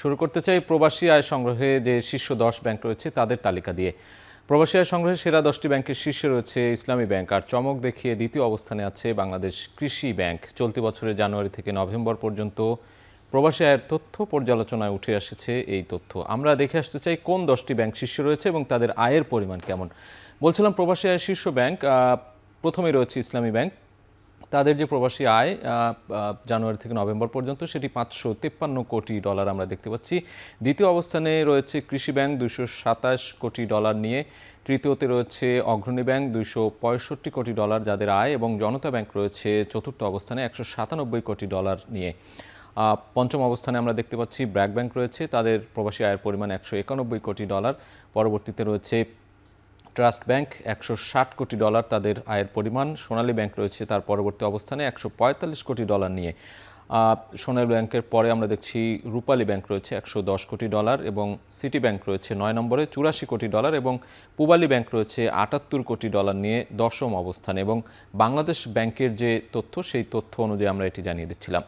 শুরু করতে চাই প্রবাসী আয় সংগ্রহে যে শীর্ষ 10 ব্যাংক রয়েছে তাদের তালিকা দিয়ে। প্রবাসী আয় সংগ্রহে সেরা 10টি ব্যাংকের শীর্ষে রয়েছে ইসলামী ব্যাংক, আর চমক দেখিয়ে দ্বিতীয় অবস্থানে আছে বাংলাদেশ কৃষি ব্যাংক। চলতি বছরের জানুয়ারি থেকে নভেম্বর পর্যন্ত প্রবাসী আয়ের তথ্য পর্যালোচনায় উঠে এসেছে এই তথ্য। আমরা দেখে আসতে চাই কোন 10টি ব্যাংক শীর্ষে রয়েছে এবং তাদের আয়ের পরিমাণ কেমন। বলছিলাম প্রবাসী আয়ের শীর্ষ ব্যাংক, প্রথমে রয়েছে ইসলামী ব্যাংক। তাদের যে প্রবাসী আয় জানুয়ারি থেকে নভেম্বর পর্যন্ত সেটি $553 কোটি আমরা দেখতে পাচ্ছি। দ্বিতীয় অবস্থানে রয়েছে কৃষি ব্যাংক $227 কোটি নিয়ে। তৃতীয়তে রয়েছে অগ্রণী ব্যাংক $265 কোটি যাদের আয়, এবং জনতা ব্যাংক রয়েছে চতুর্থ অবস্থানে $197 কোটি নিয়ে। পঞ্চম অবস্থানে আমরা দেখতে পাচ্ছি ব্র্যাক ব্যাংক রয়েছে, তাদের প্রবাসী আয়ের পরিমাণ $191 কোটি। পরবর্তীতে রয়েছে ট্রাস্ট ব্যাংক $160 কোটি তাদের আয়ের পরিমাণ। সোনালী ব্যাংক রয়েছে তার পরবর্তী অবস্থানে $145 কোটি নিয়ে। সোনালী ব্যাংকের পরে আমরা দেখছি রূপালী ব্যাংক রয়েছে $110 কোটি, এবং সিটি ব্যাংক রয়েছে 9 নম্বরে $84 কোটি, এবং পূবালী ব্যাংক রয়েছে $78 কোটি নিয়ে 10ম অবস্থানে। এবং বাংলাদেশ ব্যাংকের যে তথ্য সেই তথ্য অনুযায়ী আমরা এটি জানিয়ে দিচ্ছিলাম।